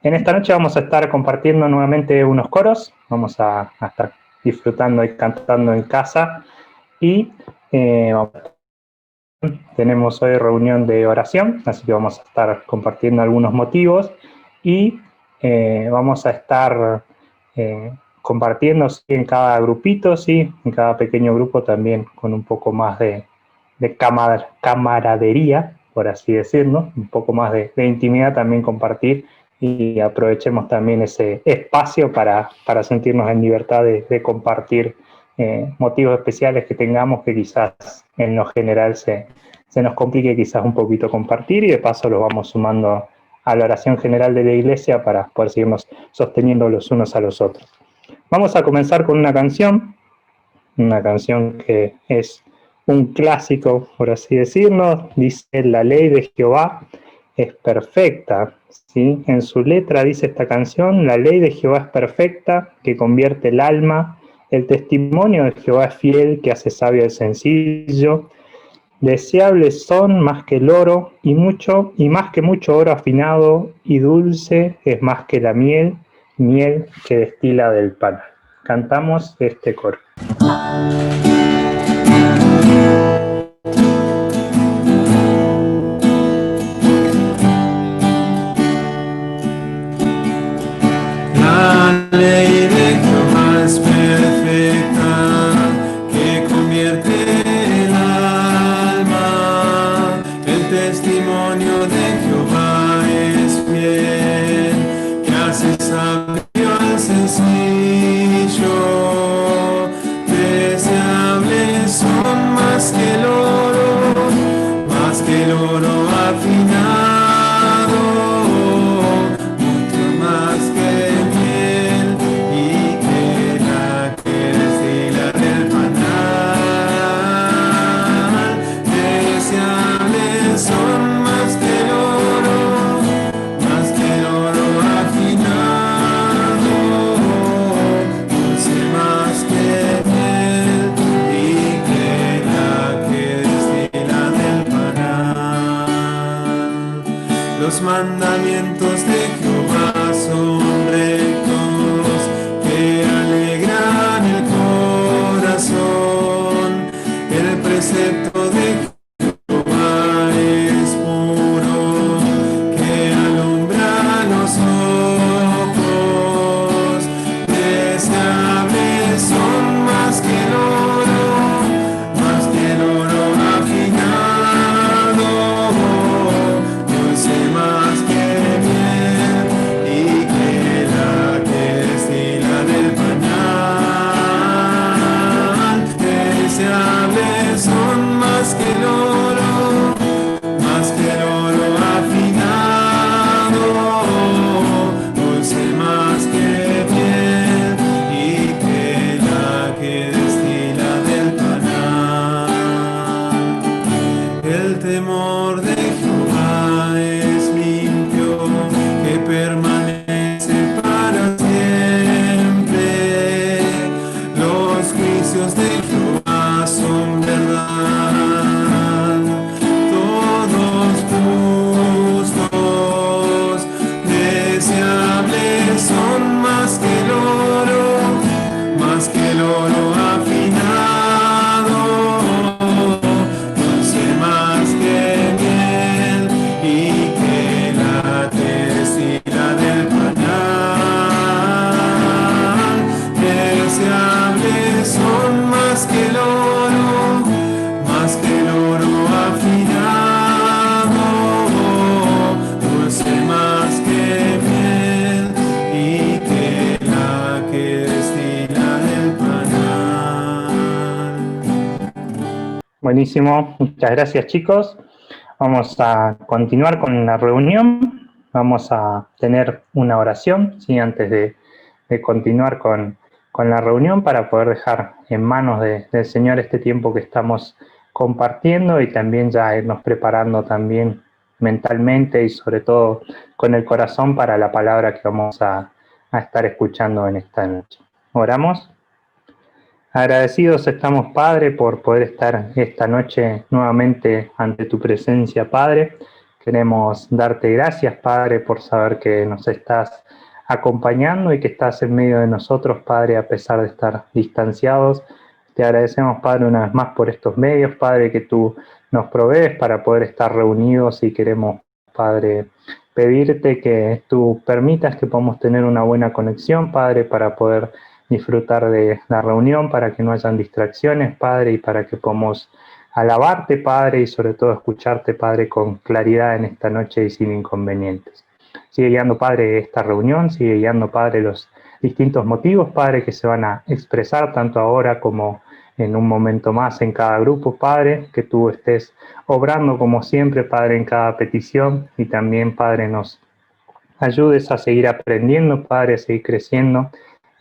En esta noche vamos a estar compartiendo nuevamente unos coros, vamos a estar disfrutando y cantando en casa y tenemos hoy reunión de oración, así que vamos a estar compartiendo algunos motivos y vamos a estar compartiendo en cada grupito, ¿sí? En cada pequeño grupo también con un poco más de camaradería, por así decirlo, un poco más de intimidad también compartir y aprovechemos también ese espacio para sentirnos en libertad de compartir motivos especiales que tengamos que quizás en lo general se nos complique quizás un poquito compartir y de paso los vamos sumando a la oración general de la iglesia para poder seguirnos sosteniendo los unos a los otros. Vamos a comenzar con una canción que es un clásico, por así decirlo, dice: la ley de Jehová es perfecta, ¿sí? En su letra dice esta canción: la ley de Jehová es perfecta, que convierte el alma, el testimonio de Jehová es fiel, que hace sabio al sencillo, deseables son más que el oro, y más que mucho oro afinado, y dulce es más que la miel que destila del pan. Cantamos este coro. La ley de Jehová es perfecta, que convierte el alma. El testimonio de Jehová es fiel, que hace sabio al sencillo. Deseables son más que el oro afinado, mucho más que miel y que la que destila del panal. Deseables son más que el oro afinado, dulce más que miel y que la que destila del panal. Los mandamientos de Jehová son rectos, que alegran el corazón. El precepto de Jehová es puro, que alumbra los ojos. Deseables son más que el oro afinado, dulce más que miel y que la que destila del panal. Deseables son más que el oro afinado, dulce más que miel y que la que destila del panal. El temor de Jehová es limpio, que permanece para siempre. Los juicios de Jehová son verdad, todos justos. Deseables son más que el oro afinado, dulce más que miel y que la que destila del panal. Deseables son más que el oro afinado, dulce más que miel y que la que destila del panal. Buenísimo, muchas gracias, chicos. Vamos a continuar con la reunión. Vamos a tener una oración, ¿sí? Antes de continuar con la reunión, para poder dejar en manos del Señor este tiempo que estamos compartiendo y también ya irnos preparando también mentalmente y sobre todo con el corazón para la palabra que vamos a estar escuchando en esta noche. ¿Oramos? Agradecidos estamos, Padre, por poder estar esta noche nuevamente ante tu presencia, Padre, Queremos darte gracias, Padre, por saber que nos estás acompañando y que estás en medio de nosotros, Padre, a pesar de estar distanciados. Te agradecemos, Padre, una vez más por estos medios, Padre, que tú nos provees para poder estar reunidos, y queremos, Padre, pedirte que tú permitas que podamos tener una buena conexión, Padre, para poder disfrutar de la reunión, para que no hayan distracciones, Padre, y para que podamos alabarte, Padre, y sobre todo escucharte, Padre, con claridad en esta noche y sin inconvenientes. Sigue guiando, Padre, esta reunión, sigue guiando, Padre, los distintos motivos, Padre, que se van a expresar tanto ahora como en un momento más en cada grupo, Padre, que tú estés obrando como siempre, Padre, en cada petición, y también, Padre, nos ayudes a seguir aprendiendo, Padre, a seguir creciendo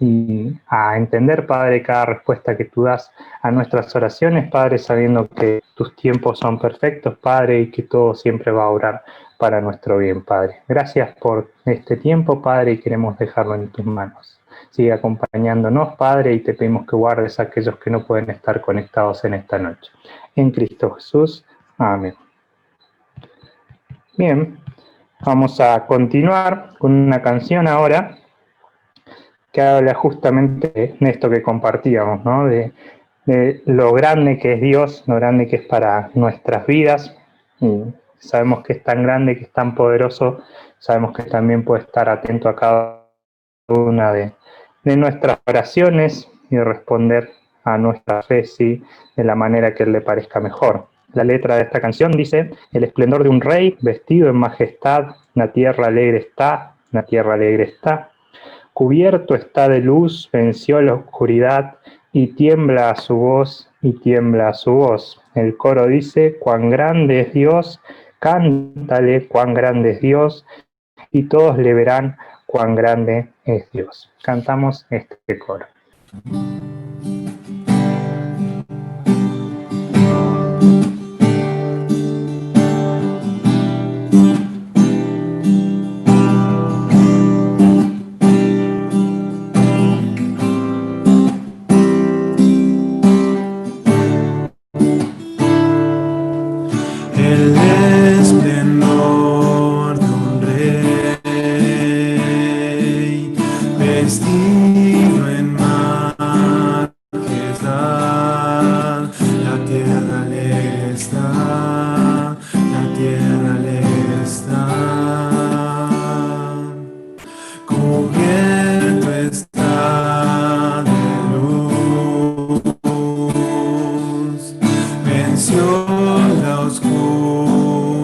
y a entender, Padre, cada respuesta que tú das a nuestras oraciones, Padre, sabiendo que tus tiempos son perfectos, Padre, y que todo siempre va a obrar para nuestro bien, Padre. Gracias por este tiempo, Padre, y queremos dejarlo en tus manos. Sigue acompañándonos, Padre, y te pedimos que guardes a aquellos que no pueden estar conectados en esta noche. En Cristo Jesús. Amén. Bien, vamos a continuar con una canción ahora que habla justamente de esto que compartíamos, ¿no? De lo grande que es Dios, lo grande que es para nuestras vidas. Y sabemos que es tan grande, que es tan poderoso, sabemos que también puede estar atento a cada una de nuestras oraciones y responder a nuestra fe, sí, de la manera que le parezca mejor. La letra de esta canción dice: el esplendor de un rey vestido en majestad, la tierra alegre está, la tierra alegre está. Cubierto está de luz, venció la oscuridad, y tiembla a su voz, y tiembla a su voz. El coro dice: cuán grande es Dios, cántale, cuán grande es Dios, y todos le verán cuán grande es Dios. Cantamos este coro. El esplendor de un rey vestido en majestad, la tierra alegre está, la tierra alegre está, cubierto está de luz, venció la oscuridad,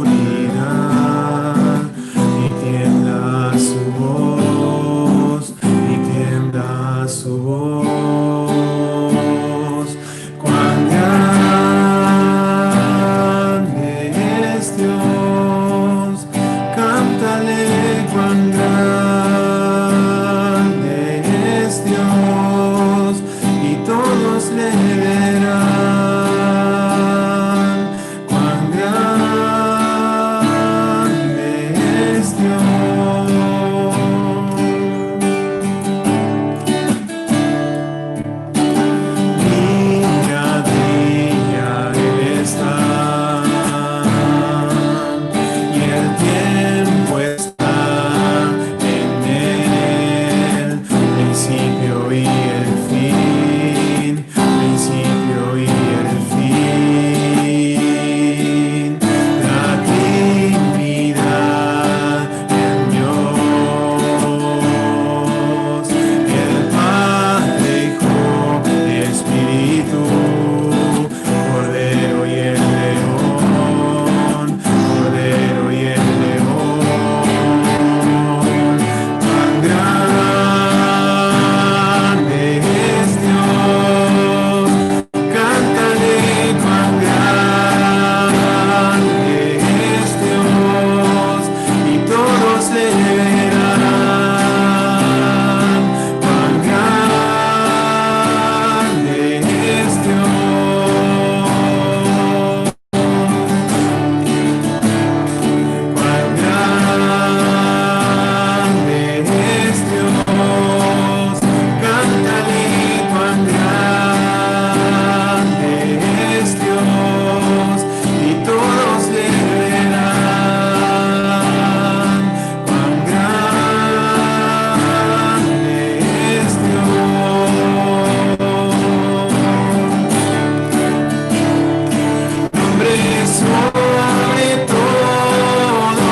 sobre todo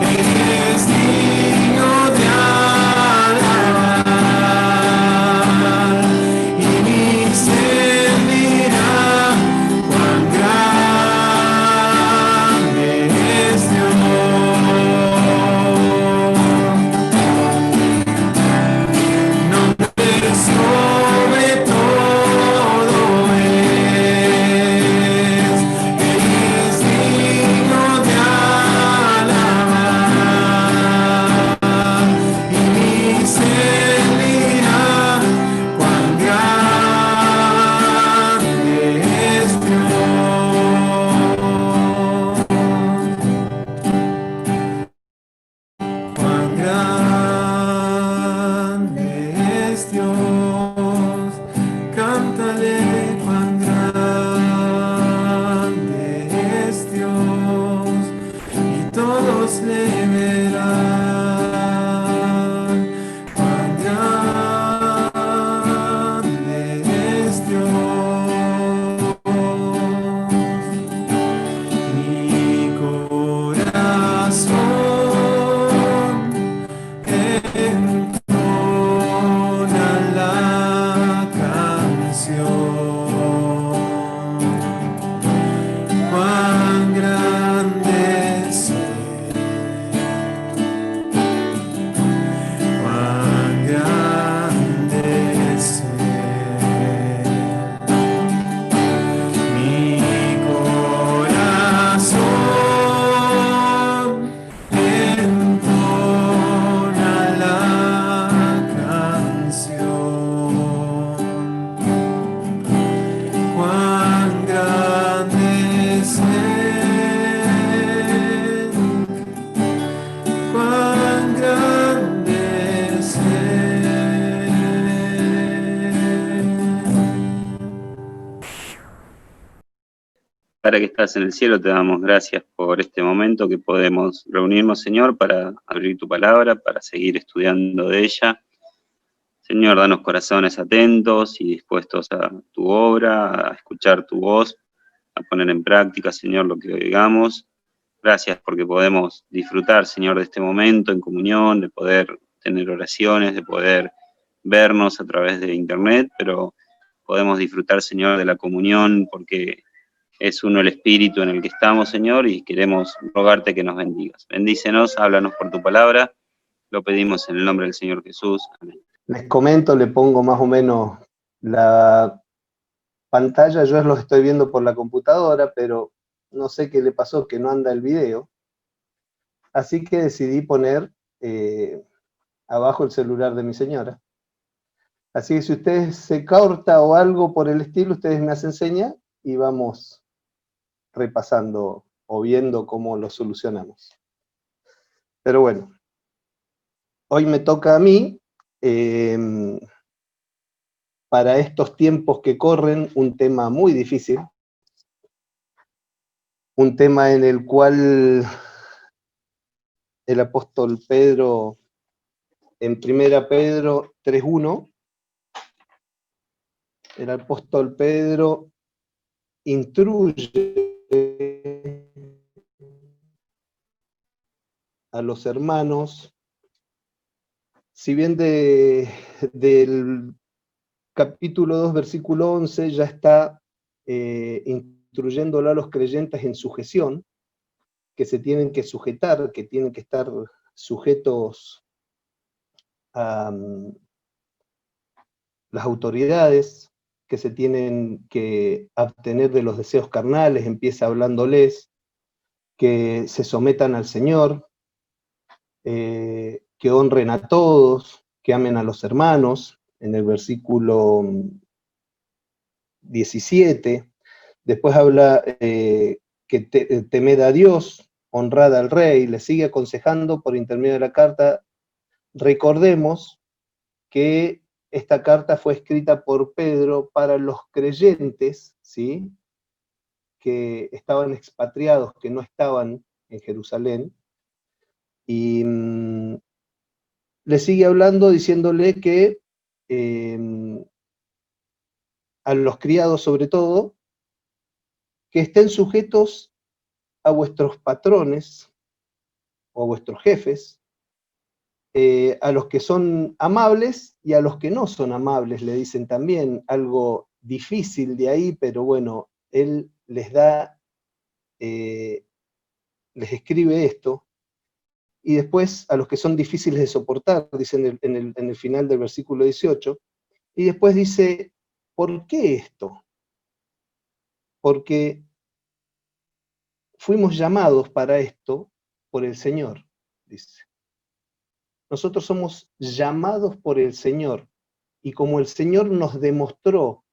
eres digno de alabar, y mi ser dirá cuán grande es Dios. Sobre todo eres digno de alabar, y mi ser dirá cuán grande es Dios, cuán grande es Dios. Cántale cuán grande es Dios, y todos le verán. Cuán grande es Dios. Mi corazón entona la canción. Cuán grande es Él, cuán grande es Él. Mi corazón entona la canción. Cuán grande es Él, cuán grande es Él. Padre que estás en el cielo, te damos gracias por este momento que podemos reunirnos, Señor, para abrir tu palabra, para seguir estudiando de ella. Señor, danos corazones atentos y dispuestos a tu obra, a escuchar tu voz, a poner en práctica, Señor, lo que oigamos. Gracias porque podemos disfrutar, Señor, de este momento en comunión, de poder tener oraciones, de poder vernos a través de internet, pero podemos disfrutar, Señor, de la comunión porque es uno el espíritu en el que estamos, Señor, y queremos rogarte que nos bendigas. Bendícenos, háblanos por tu palabra, lo pedimos en el nombre del Señor Jesús. Amén. Les comento, le pongo más o menos la pantalla, yo los estoy viendo por la computadora, pero no sé qué le pasó, que no anda el video. Así que decidí poner abajo el celular de mi señora. Así que si ustedes se corta o algo por el estilo, ustedes me hacen seña y vamos repasando o viendo cómo lo solucionamos. Pero bueno, hoy me toca a mí, para estos tiempos que corren, un tema muy difícil, un tema en el cual el apóstol Pedro, en 1 Pedro 3:1, el apóstol Pedro instruye a los hermanos, si bien del capítulo 2, versículo 11, ya está instruyéndolo a los creyentes en sujeción, que se tienen que sujetar, que tienen que estar sujetos a las autoridades, que se tienen que abstener de los deseos carnales, empieza hablándoles, que se sometan al Señor, que honren a todos, que amen a los hermanos, en el versículo 17, después habla que temed a Dios, honrad al rey, le sigue aconsejando por intermedio de la carta. Recordemos que esta carta fue escrita por Pedro para los creyentes, ¿sí?, que estaban expatriados, que no estaban en Jerusalén, y le sigue hablando diciéndole que a los criados sobre todo, que estén sujetos a vuestros patrones o a vuestros jefes, a los que son amables y a los que no son amables, le dicen también, algo difícil de ahí, pero bueno, él les da, les escribe esto, y después a los que son difíciles de soportar, dicen en el final del versículo 18, y después dice, ¿por qué esto? Porque fuimos llamados para esto por el Señor, dice. Nosotros somos llamados por el Señor, y como el Señor nos demostró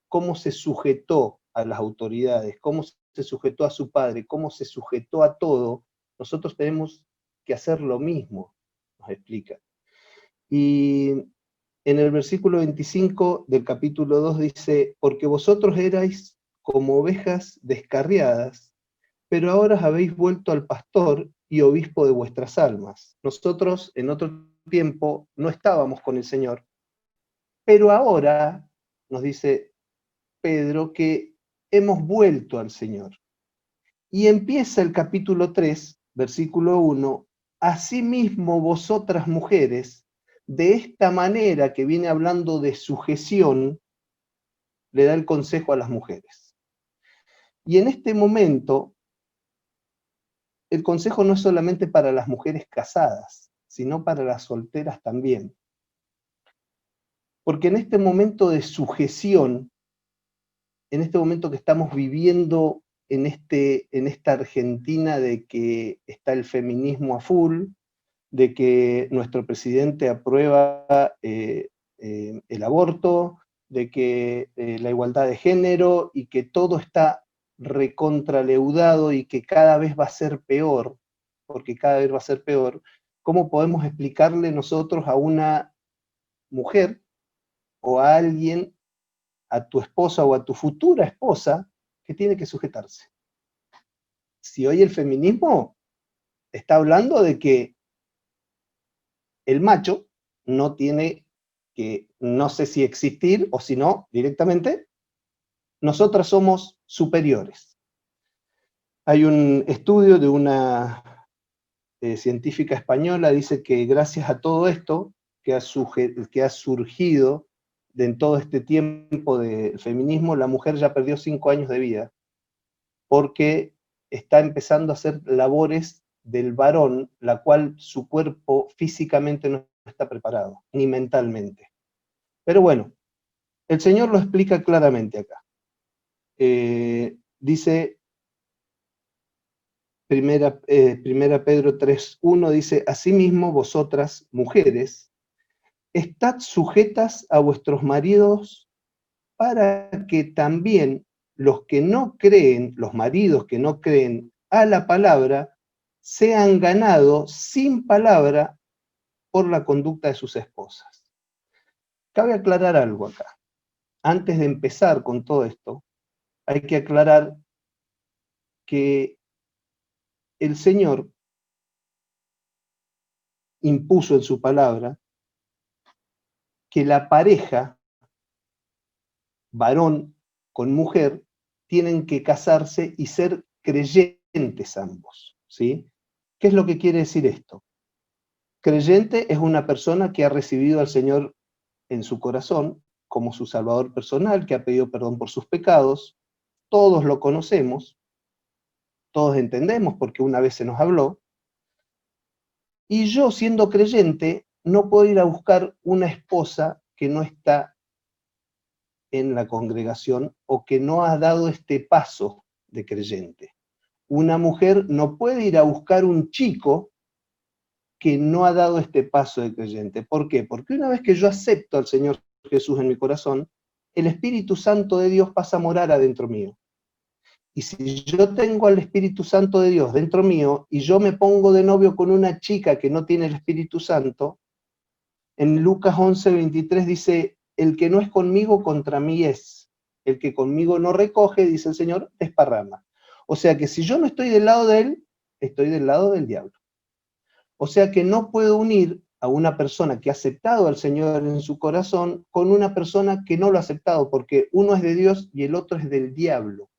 cómo se sujetó a las autoridades, cómo se sujetó a su Padre, cómo se sujetó a todo, nosotros tenemos que hacer lo mismo, nos explica. Y en el versículo 25 del capítulo 2 dice, porque vosotros erais como ovejas descarriadas, pero ahora os habéis vuelto al pastor y obispo de vuestras almas. Nosotros en otro tiempo no estábamos con el Señor, pero ahora, nos dice Pedro, que hemos vuelto al Señor. Y empieza el capítulo 3, versículo 1, asimismo vosotras mujeres, de esta manera que viene hablando de sujeción, le da el consejo a las mujeres. Y en este momento, el consejo no es solamente para las mujeres casadas, sino para las solteras también. Porque en este momento de sujeción, en este momento que estamos viviendo en esta Argentina de que está el feminismo a full, de que nuestro presidente aprueba el aborto, de que la igualdad de género, y que todo está recontraleudado y que cada vez va a ser peor, porque cada vez va a ser peor, ¿cómo podemos explicarle nosotros a una mujer o a alguien, a tu esposa o a tu futura esposa, que tiene que sujetarse? Si hoy el feminismo está hablando de que el macho no tiene que, no sé si existir o si no, directamente, nosotras somos superiores. Hay un estudio de una científica española, dice que gracias a todo esto que ha surgido en todo este tiempo del feminismo, la mujer ya perdió 5 años de vida, porque está empezando a hacer labores del varón, la cual su cuerpo físicamente no está preparado, ni mentalmente. Pero bueno, el Señor lo explica claramente acá. Dice, primera Pedro 3:1, dice, asimismo vosotras, mujeres, estad sujetas a vuestros maridos, para que también los que no creen, los maridos que no creen a la palabra, sean ganados sin palabra por la conducta de sus esposas. Cabe aclarar algo acá. Antes de empezar con todo esto, hay que aclarar que el Señor impuso en su palabra que la pareja, varón con mujer, tienen que casarse y ser creyentes ambos, ¿sí? ¿Qué es lo que quiere decir esto? Creyente es una persona que ha recibido al Señor en su corazón como su Salvador personal, que ha pedido perdón por sus pecados. Todos lo conocemos, todos entendemos porque una vez se nos habló. Y yo, siendo creyente, no puedo ir a buscar una esposa que no está en la congregación o que no ha dado este paso de creyente. Una mujer no puede ir a buscar un chico que no ha dado este paso de creyente. ¿Por qué? Porque una vez que yo acepto al Señor Jesús en mi corazón, el Espíritu Santo de Dios pasa a morar adentro mío. Y si yo tengo al Espíritu Santo de Dios dentro mío y yo me pongo de novio con una chica que no tiene el Espíritu Santo, en Lucas 11:23 dice, el que no es conmigo, contra mí es. El que conmigo no recoge, dice el Señor, desparrama. O sea que si yo no estoy del lado de él, estoy del lado del diablo. O sea que no puedo unir a una persona que ha aceptado al Señor en su corazón con una persona que no lo ha aceptado, porque uno es de Dios y el otro es del diablo.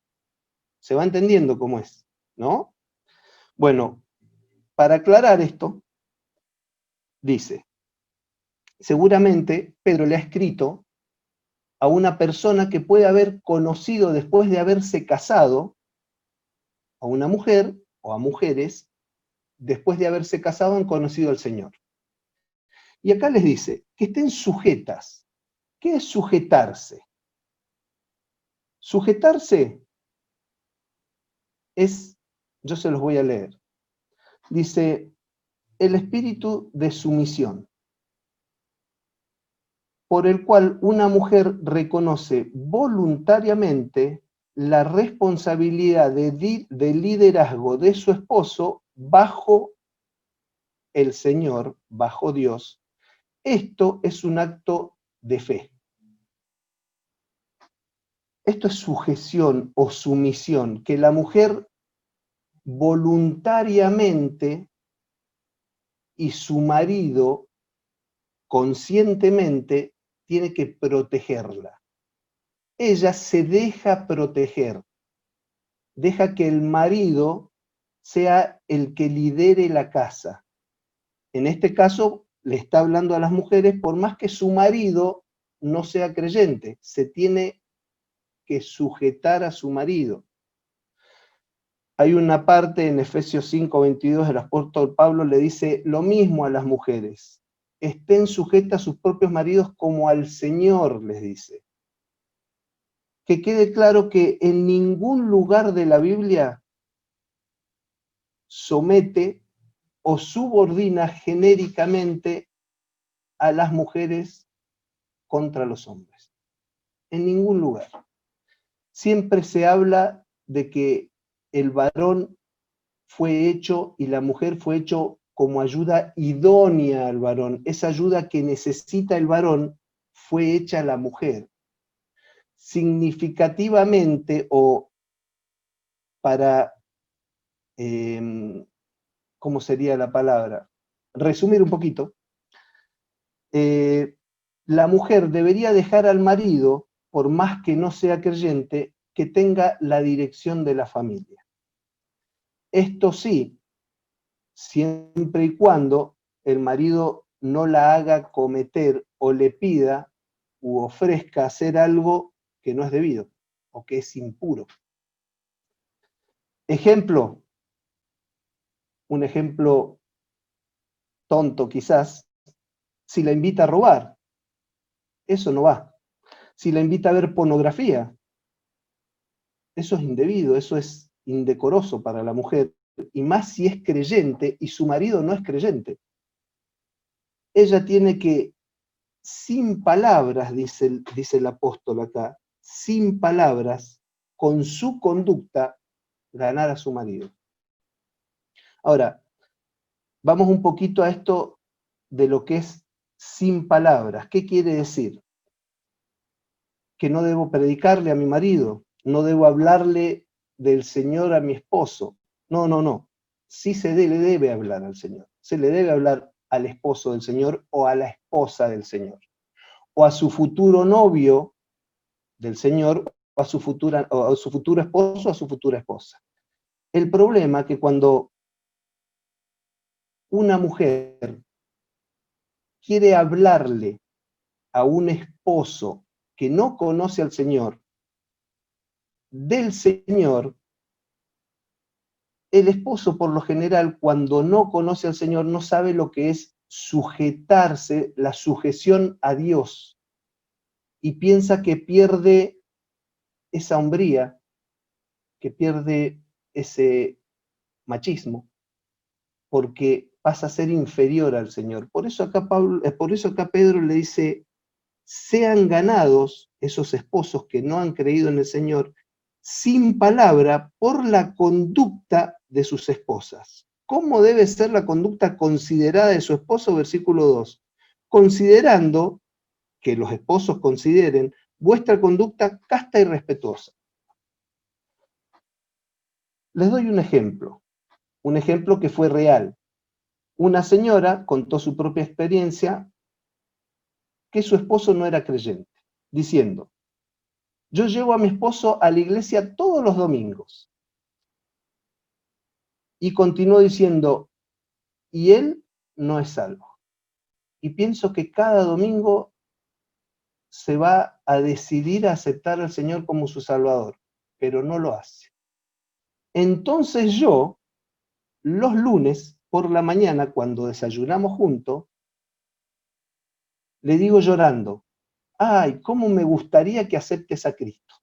¿Se va entendiendo cómo es? ¿No? Bueno, para aclarar esto, dice, seguramente Pedro le ha escrito a una persona que puede haber conocido después de haberse casado, a una mujer o a mujeres, después de haberse casado han conocido al Señor. Y acá les dice que estén sujetas. ¿Qué es sujetarse? Sujetarse es, yo se los voy a leer, dice, el espíritu de sumisión, por el cual una mujer reconoce voluntariamente la responsabilidad de liderazgo de su esposo bajo el Señor, bajo Dios. Esto es un acto de fe. Esto es sujeción o sumisión, que la mujer voluntariamente y su marido conscientemente tiene que protegerla. Ella se deja proteger, deja que el marido sea el que lidere la casa. En este caso, le está hablando a las mujeres, por más que su marido no sea creyente, se tiene que sujetar a su marido. Hay una parte en Efesios 5:22, el apóstol Pablo le dice lo mismo a las mujeres. Estén sujetas a sus propios maridos como al Señor, les dice. Que quede claro que en ningún lugar de la Biblia somete o subordina genéricamente a las mujeres contra los hombres. En ningún lugar. Siempre se habla de que el varón fue hecho y la mujer fue hecho como ayuda idónea al varón. Esa ayuda que necesita el varón fue hecha a la mujer. Significativamente, o para, ¿cómo sería la palabra? Resumir un poquito, la mujer debería dejar al marido, por más que no sea creyente, que tenga la dirección de la familia. Esto sí, siempre y cuando el marido no la haga cometer o le pida u ofrezca hacer algo que no es debido o que es impuro. Ejemplo, un ejemplo tonto quizás, si la invita a robar, eso no va. Si la invita a ver pornografía, eso es indebido, eso es indecoroso para la mujer, y más si es creyente y su marido no es creyente. Ella tiene que, sin palabras, dice el apóstol acá, sin palabras, con su conducta, ganar a su marido. Ahora, vamos un poquito a esto de lo que es sin palabras. ¿Qué quiere decir? Que no debo predicarle a mi marido, no debo hablarle del Señor a mi esposo. No. Sí le debe hablar al Señor. Se le debe hablar al esposo del Señor o a la esposa del Señor. O a su futuro novio del Señor, o a su futuro esposo o a su futura esposa. El problema es que cuando una mujer quiere hablarle a un esposo que no conoce al Señor, del Señor, el esposo por lo general cuando no conoce al Señor no sabe lo que es sujetarse, la sujeción a Dios, y piensa que pierde esa hombría, que pierde ese machismo, porque pasa a ser inferior al Señor. Por eso acá Pedro le dice, sean ganados esos esposos que no han creído en el Señor, sin palabra, por la conducta de sus esposas. ¿Cómo debe ser la conducta considerada de su esposo? Versículo 2. Considerando, que los esposos consideren, vuestra conducta casta y respetuosa. Les doy un ejemplo que fue real. Una señora contó su propia experiencia que su esposo no era creyente, diciendo, yo llevo a mi esposo a la iglesia todos los domingos. Y continuó diciendo, y él no es salvo. Y pienso que cada domingo se va a decidir a aceptar al Señor como su Salvador, pero no lo hace. Entonces yo, los lunes por la mañana, cuando desayunamos juntos, le digo llorando, ay, cómo me gustaría que aceptes a Cristo.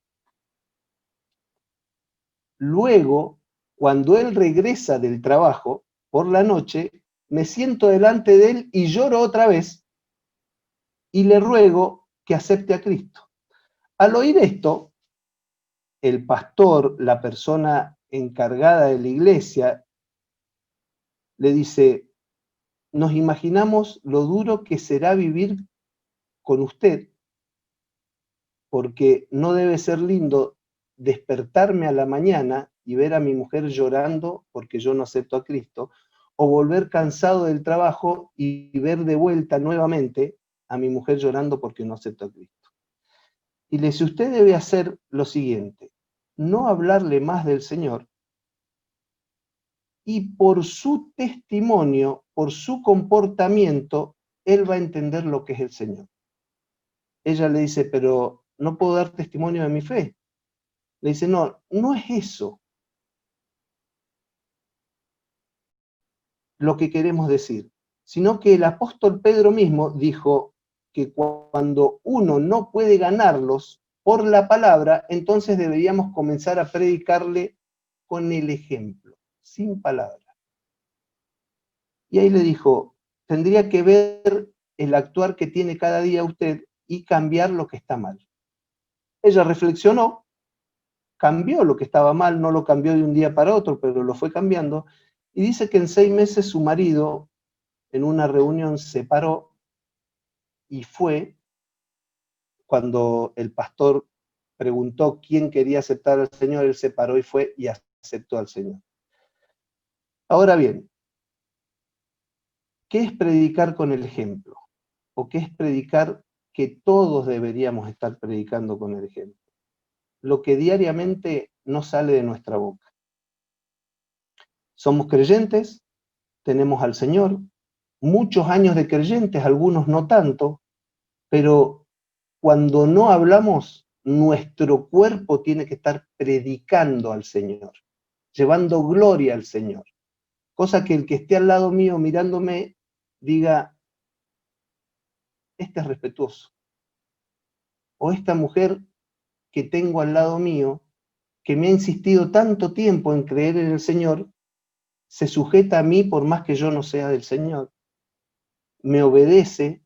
Luego, cuando él regresa del trabajo, por la noche, me siento delante de él y lloro otra vez y le ruego que acepte a Cristo. Al oír esto, el pastor, la persona encargada de la iglesia, le dice, nos imaginamos lo duro que será vivir con usted, porque no debe ser lindo despertarme a la mañana y ver a mi mujer llorando porque yo no acepto a Cristo, o volver cansado del trabajo y ver de vuelta nuevamente a mi mujer llorando porque no acepto a Cristo. Y le dice, usted debe hacer lo siguiente, no hablarle más del Señor, y por su testimonio, por su comportamiento, él va a entender lo que es el Señor. Ella le dice, pero no puedo dar testimonio de mi fe. Le dice, no, no es eso lo que queremos decir, sino que el apóstol Pedro mismo dijo que cuando uno no puede ganarlos por la palabra, entonces deberíamos comenzar a predicarle con el ejemplo, sin palabra. Y ahí le dijo, tendría que ver el actuar que tiene cada día usted y cambiar lo que está mal. Ella reflexionó, cambió lo que estaba mal, no lo cambió de un día para otro, pero lo fue cambiando, y dice que en 6 meses su marido en una reunión se paró y fue cuando el pastor preguntó quién quería aceptar al Señor, él se paró y fue y aceptó al Señor. Ahora bien, ¿qué es predicar con el ejemplo? ¿O qué es predicar que todos deberíamos estar predicando con el ejemplo? Lo que diariamente no sale de nuestra boca. Somos creyentes, tenemos al Señor, muchos años de creyentes, algunos no tanto, pero cuando no hablamos, nuestro cuerpo tiene que estar predicando al Señor, llevando gloria al Señor. Cosa que el que esté al lado mío mirándome diga, este es respetuoso. O esta mujer que tengo al lado mío, que me ha insistido tanto tiempo en creer en el Señor, se sujeta a mí por más que yo no sea del Señor. Me obedece,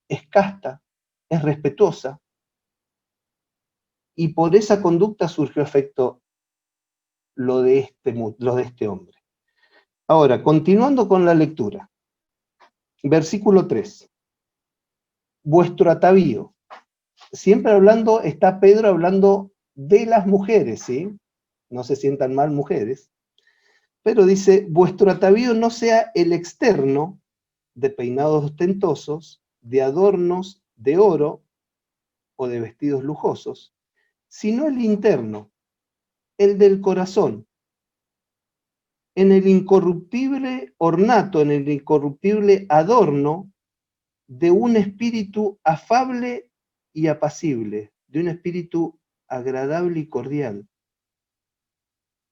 es casta, es respetuosa. Y por esa conducta surgió efecto lo de este hombre. Ahora, continuando con la lectura. Versículo 3. Vuestro atavío. Siempre hablando, está Pedro hablando de las mujeres, ¿sí? No se sientan mal mujeres. Pero dice, vuestro atavío no sea el externo, de peinados ostentosos, de adornos de oro o de vestidos lujosos, sino el interno, el del corazón, en el incorruptible ornato, en el incorruptible adorno de un espíritu afable y apacible, de un espíritu agradable y cordial,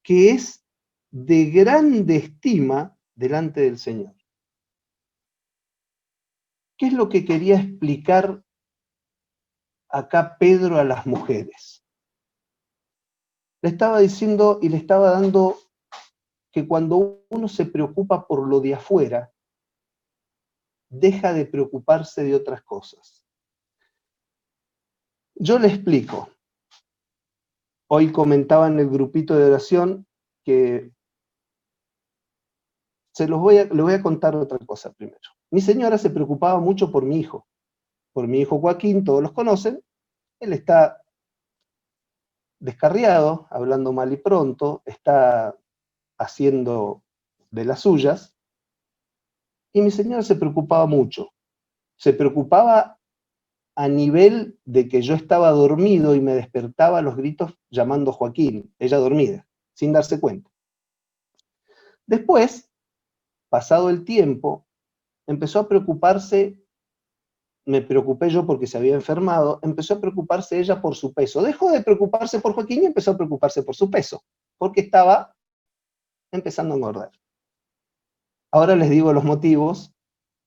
que es de grande estima delante del Señor. ¿Qué es lo que quería explicar acá Pedro a las mujeres? Le estaba diciendo y le estaba dando que cuando uno se preocupa por lo de afuera, deja de preocuparse de otras cosas. Yo le explico. Hoy comentaba en el grupito de oración que le voy a contar otra cosa primero. Mi señora se preocupaba mucho por mi hijo Joaquín, todos los conocen. Él está descarriado, hablando mal y pronto, está haciendo de las suyas, y mi señora se preocupaba mucho. Se preocupaba a nivel de que yo estaba dormido y me despertaba a los gritos llamando Joaquín, ella dormida, sin darse cuenta. Después, pasado el tiempo, empezó a preocuparse, me preocupé yo porque se había enfermado, empezó a preocuparse ella por su peso. Dejó de preocuparse por Joaquín y empezó a preocuparse por su peso, porque estaba empezando a engordar. Ahora les digo los motivos,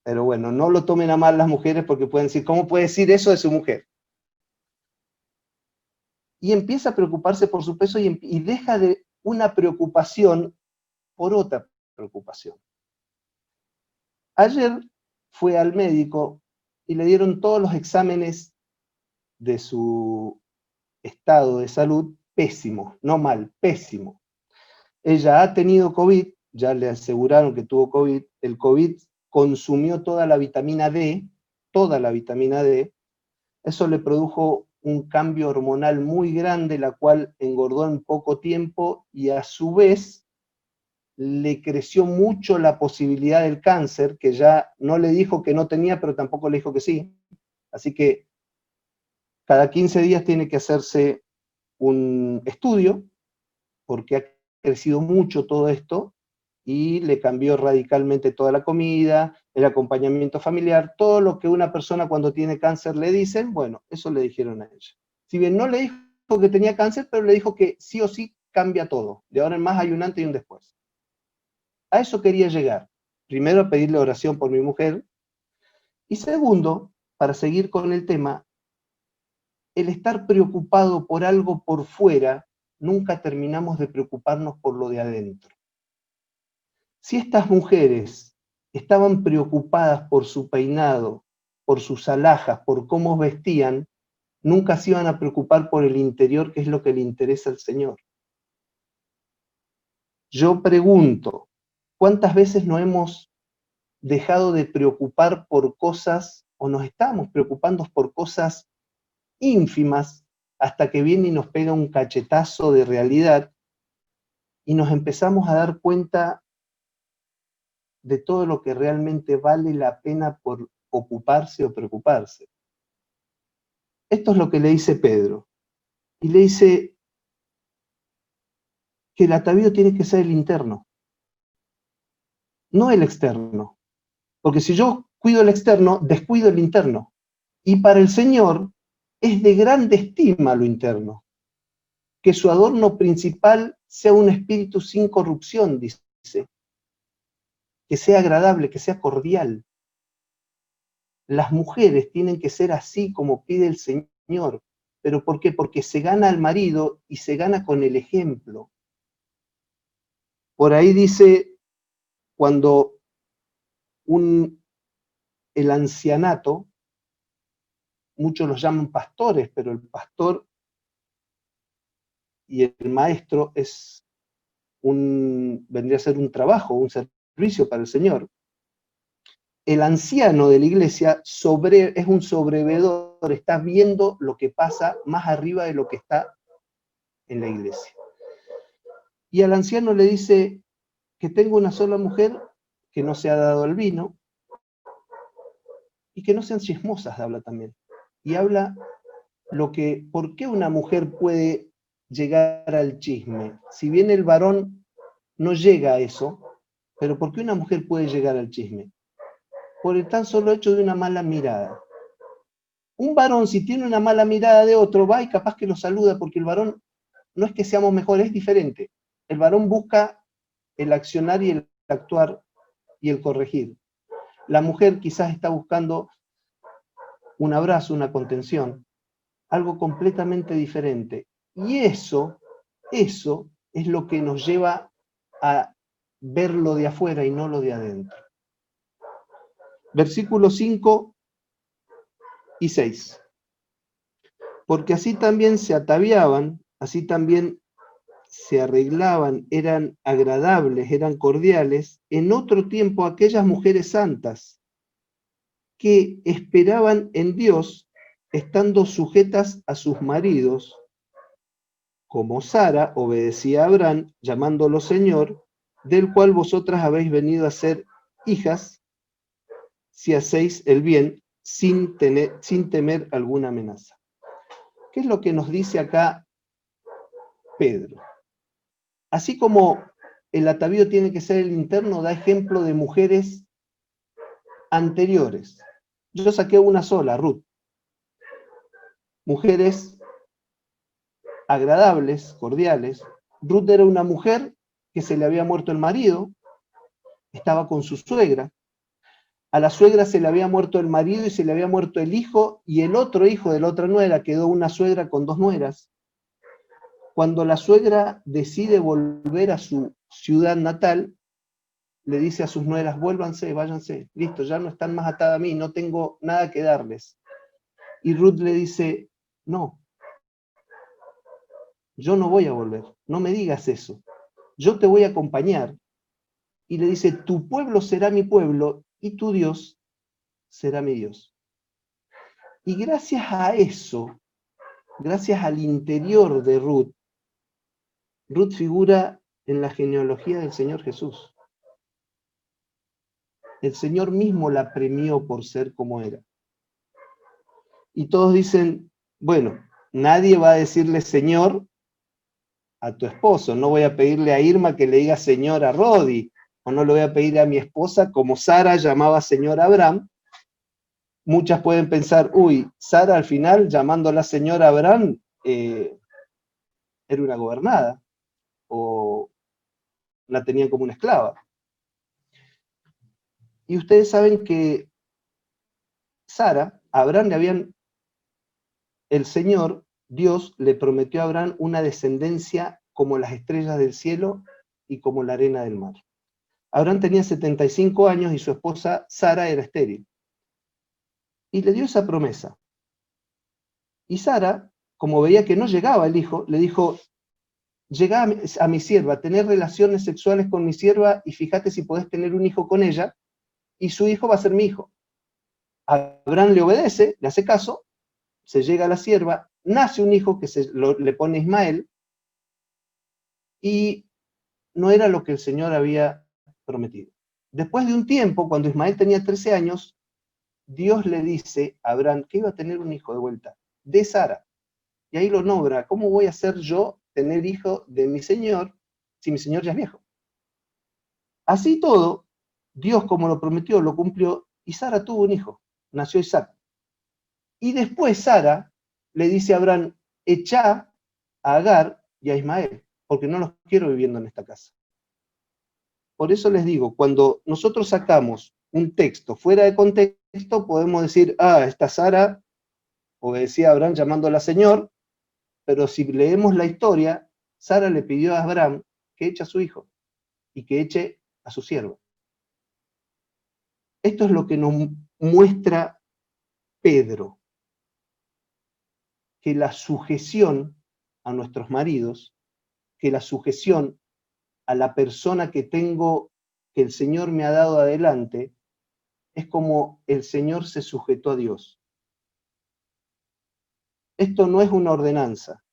pero bueno, no lo tomen a mal las mujeres porque pueden decir, ¿cómo puede decir eso de su mujer? Y empieza a preocuparse por su peso y deja de una preocupación por otra preocupación. Ayer fue al médico y le dieron todos los exámenes de su estado de salud pésimo, no mal, pésimo. Ella ha tenido COVID, ya le aseguraron que tuvo COVID, el COVID consumió toda la vitamina D, eso le produjo un cambio hormonal muy grande, la cual engordó en poco tiempo y a su vez le creció mucho la posibilidad del cáncer, que ya no le dijo que no tenía, pero tampoco le dijo que sí. Así que cada 15 días tiene que hacerse un estudio, porque ha crecido mucho todo esto, y le cambió radicalmente toda la comida, el acompañamiento familiar, todo lo que una persona cuando tiene cáncer le dicen, bueno, eso le dijeron a ella. Si bien no le dijo que tenía cáncer, pero le dijo que sí o sí cambia todo. De ahora en más hay un antes y un después. A eso quería llegar. Primero, a pedirle oración por mi mujer, y segundo, para seguir con el tema, el estar preocupado por algo por fuera, nunca terminamos de preocuparnos por lo de adentro. Si estas mujeres estaban preocupadas por su peinado, por sus alhajas, por cómo vestían, nunca se iban a preocupar por el interior, que es lo que le interesa al Señor. Yo pregunto, ¿cuántas veces no hemos dejado de preocupar por cosas, o nos estamos preocupando por cosas ínfimas, hasta que viene y nos pega un cachetazo de realidad, y nos empezamos a dar cuenta de todo lo que realmente vale la pena por ocuparse o preocuparse? Esto es lo que le dice Pedro, y le dice que el atavío tiene que ser el interno, no el externo, porque si yo cuido el externo, descuido el interno, y para el Señor es de grande estima lo interno, que su adorno principal sea un espíritu sin corrupción, dice, que sea agradable, que sea cordial. Las mujeres tienen que ser así como pide el Señor. ¿Pero por qué? Porque se gana al marido y se gana con el ejemplo. Por ahí dice, cuando el ancianato, muchos los llaman pastores, pero el pastor y el maestro vendría a ser un trabajo, un servicio para el Señor. El anciano de la iglesia es un sobrevedor, está viendo lo que pasa más arriba de lo que está en la iglesia. Y al anciano le dice que tenga una sola mujer, que no se ha dado al vino, y que no sean chismosas, habla también. Y habla por qué una mujer puede llegar al chisme. Si bien el varón no llega a eso, pero ¿por qué una mujer puede llegar al chisme? Por el tan solo hecho de una mala mirada. Un varón, si tiene una mala mirada de otro, va y capaz que lo saluda, porque el varón no es que seamos mejores, es diferente. El varón busca el accionar y el actuar y el corregir. La mujer quizás está buscando un abrazo, una contención, algo completamente diferente. Y eso es lo que nos lleva a ver lo de afuera y no lo de adentro. Versículos 5 y 6. Porque así también se ataviaban, así también se arreglaban, eran agradables, eran cordiales, en otro tiempo aquellas mujeres santas que esperaban en Dios, estando sujetas a sus maridos, como Sara obedecía a Abraham, llamándolo Señor, del cual vosotras habéis venido a ser hijas, si hacéis el bien sin temer alguna amenaza. ¿Qué es lo que nos dice acá Pedro? Así como el atavío tiene que ser el interno, da ejemplo de mujeres anteriores. Yo saqué una sola, Ruth. Mujeres agradables, cordiales. Ruth era una mujer que se le había muerto el marido, estaba con su suegra. A la suegra se le había muerto el marido y se le había muerto el hijo, y el otro hijo de la otra nuera, quedó una suegra con dos nueras. Cuando la suegra decide volver a su ciudad natal, le dice a sus nueras, vuélvanse, váyanse, listo, ya no están más atadas a mí, no tengo nada que darles. Y Ruth le dice, no, yo no voy a volver, no me digas eso, yo te voy a acompañar. Y le dice, tu pueblo será mi pueblo y tu Dios será mi Dios. Y gracias a eso, gracias al interior de Ruth, Ruth figura en la genealogía del Señor Jesús. El Señor mismo la premió por ser como era. Y todos dicen, bueno, nadie va a decirle Señor a tu esposo, no voy a pedirle a Irma que le diga Señor a Rodi, o no le voy a pedir a mi esposa como Sara llamaba Señor a Abraham. Muchas pueden pensar, uy, Sara al final llamándola Señor a Abraham era una gobernada, o la tenían como una esclava. Y ustedes saben que Sara, a Abraham el Señor, Dios, le prometió a Abraham una descendencia como las estrellas del cielo y como la arena del mar. Abraham tenía 75 años y su esposa Sara era estéril. Y le dio esa promesa. Y Sara, como veía que no llegaba el hijo, le dijo, llega a mi sierva, tener relaciones sexuales con mi sierva y fíjate si podés tener un hijo con ella, y su hijo va a ser mi hijo. Abraham le obedece, le hace caso, se llega a la sierva, nace un hijo que le pone Ismael, y no era lo que el Señor había prometido. Después de un tiempo, cuando Ismael tenía 13 años, Dios le dice a Abraham que iba a tener un hijo de vuelta, de Sara. Y ahí lo nombra, ¿cómo voy a ser yo tener hijo de mi Señor si mi Señor ya es viejo? Así todo, Dios como lo prometió, lo cumplió, y Sara tuvo un hijo, nació Isaac. Y después Sara le dice a Abraham, echa a Agar y a Ismael, porque no los quiero viviendo en esta casa. Por eso les digo, cuando nosotros sacamos un texto fuera de contexto, podemos decir, esta Sara obedecía a Abraham llamándola Señor, pero si leemos la historia, Sara le pidió a Abraham que eche a su hijo y que eche a su siervo. Esto es lo que nos muestra Pedro, que la sujeción a nuestros maridos, que la sujeción a la persona que el Señor me ha dado adelante, es como el Señor se sujetó a Dios. Esto no es una ordenanza,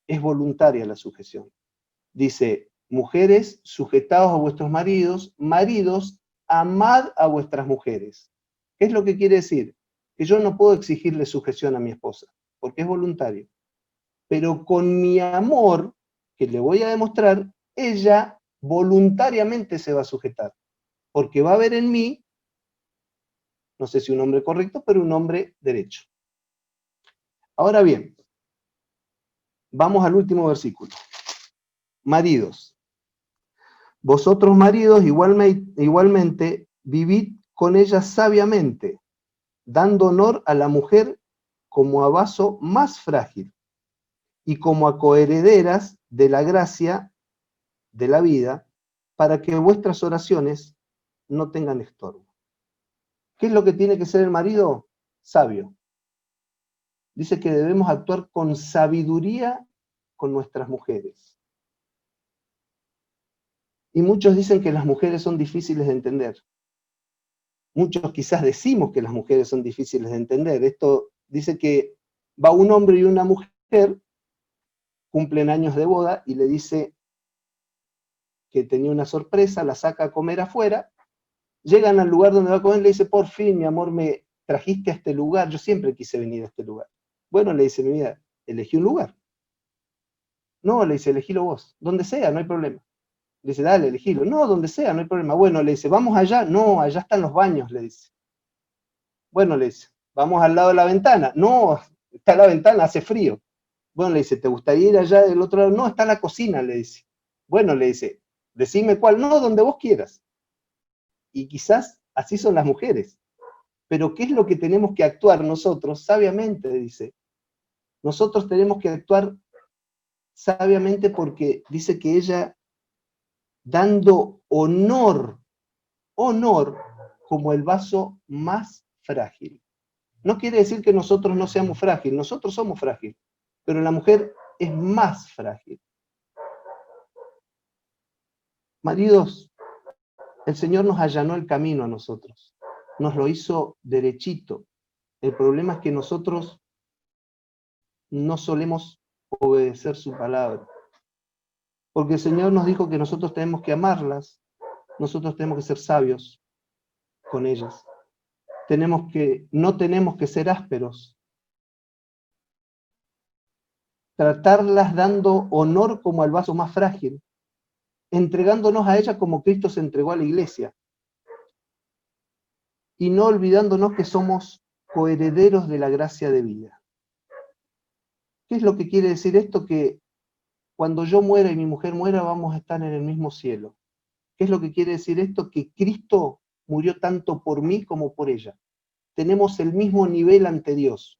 es voluntaria la sujeción. Dice, mujeres, sujetaos a vuestros maridos, maridos, amad a vuestras mujeres. ¿Qué es lo que quiere decir? Que yo no puedo exigirle sujeción a mi esposa, porque es voluntario. Pero con mi amor, que le voy a demostrar, ella voluntariamente se va a sujetar, porque va a ver en mí, no sé si un hombre correcto, pero un hombre derecho. Ahora bien, vamos al último versículo. Maridos, vosotros maridos igualmente vivid con ella sabiamente, dando honor a la mujer como a vaso más frágil y como a coherederas de la gracia de la vida, para que vuestras oraciones no tengan estorbo. ¿Qué es lo que tiene que ser el marido? Sabio. Dice que debemos actuar con sabiduría con nuestras mujeres. Y muchos dicen que las mujeres son difíciles de entender. Muchos quizás decimos que las mujeres son difíciles de entender. Esto dice que va un hombre y una mujer, cumplen años de boda, y le dice que tenía una sorpresa, la saca a comer afuera, llegan al lugar donde va a comer, le dice, por fin, mi amor, me trajiste a este lugar, yo siempre quise venir a este lugar. Bueno, le dice, mi vida, elegí un lugar. No, le dice, elegílo vos, donde sea, no hay problema. Le dice, dale, elegilo. No, donde sea, no hay problema. Bueno, le dice, vamos allá. No, allá están los baños, le dice. Bueno, le dice, vamos al lado de la ventana. No, está la ventana, hace frío. Bueno, le dice, ¿te gustaría ir allá del otro lado? No, está la cocina, le dice. Bueno, le dice, decime cuál. No, donde vos quieras. Y quizás así son las mujeres. Pero ¿qué es lo que tenemos que actuar nosotros? Sabiamente, dice. Nosotros tenemos que actuar sabiamente porque dice que ella, dando honor como el vaso más frágil. No quiere decir que nosotros no seamos frágiles, nosotros somos frágiles, pero la mujer es más frágil. Maridos, el Señor nos allanó el camino a nosotros, nos lo hizo derechito. El problema es que nosotros no solemos obedecer su palabra, porque el Señor nos dijo que nosotros tenemos que amarlas, nosotros tenemos que ser sabios con ellas. No tenemos que ser ásperos. Tratarlas dando honor como al vaso más frágil, entregándonos a ella como Cristo se entregó a la iglesia. Y no olvidándonos que somos coherederos de la gracia de vida. ¿Qué es lo que quiere decir esto? Que cuando yo muera y mi mujer muera, vamos a estar en el mismo cielo. ¿Qué es lo que quiere decir esto? Que Cristo murió tanto por mí como por ella. Tenemos el mismo nivel ante Dios.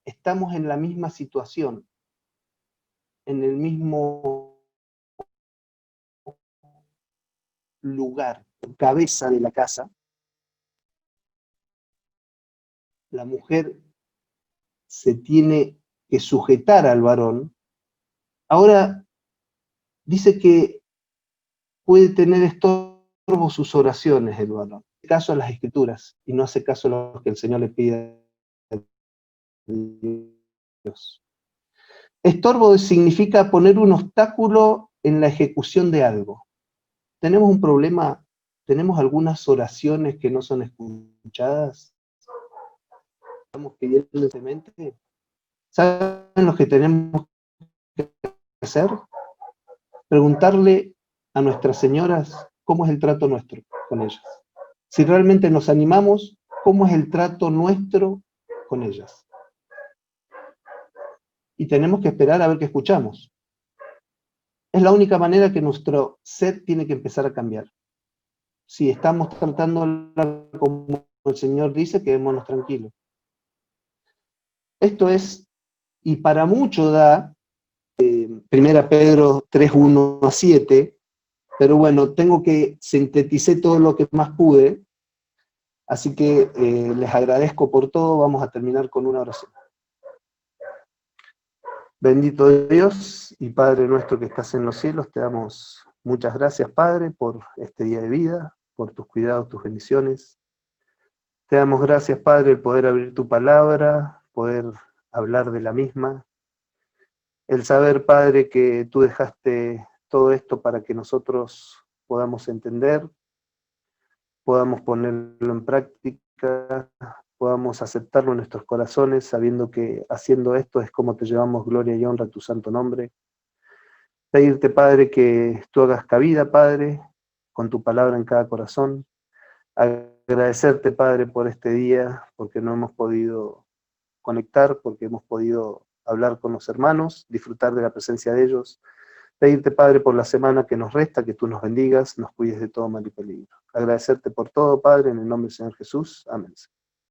Estamos en la misma situación, en el mismo lugar, cabeza de la casa. La mujer se tiene que sujetar al varón. Ahora, dice que puede tener estorbo sus oraciones el varón. Hace caso a las escrituras y no hace caso a lo que el Señor le pide a Dios. Estorbo significa poner un obstáculo en la ejecución de algo. Tenemos un problema, tenemos algunas oraciones que no son escuchadas. Estamos pidiendo en mente. ¿Saben lo que tenemos que hacer? Preguntarle a nuestras señoras cómo es el trato nuestro con ellas. Si realmente nos animamos, ¿cómo es el trato nuestro con ellas? Y tenemos que esperar a ver qué escuchamos. Es la única manera que nuestro ser tiene que empezar a cambiar. Si estamos tratándola como el Señor dice, quedémonos tranquilos. Esto es, y para mucho da, 1 Pedro 3:1-7, pero bueno, tengo que sintetizar todo lo que más pude, así que les agradezco por todo. Vamos a terminar con una oración. Bendito Dios y Padre nuestro que estás en los cielos, te damos muchas gracias, Padre, por este día de vida, por tus cuidados, tus bendiciones. Te damos gracias, Padre, el poder abrir tu palabra, poder hablar de la misma. El saber, Padre, que tú dejaste todo esto para que nosotros podamos entender, podamos ponerlo en práctica, podamos aceptarlo en nuestros corazones, sabiendo que haciendo esto es como te llevamos gloria y honra a tu santo nombre. Pedirte, Padre, que tú hagas cabida, Padre, con tu palabra en cada corazón. Agradecerte, Padre, por este día, porque no hemos podido conectar, porque hemos podido hablar con los hermanos, disfrutar de la presencia de ellos. Pedirte, Padre, por la semana que nos resta, que tú nos bendigas, nos cuides de todo mal y peligro. Agradecerte por todo, Padre, en el nombre del Señor Jesús. Amén.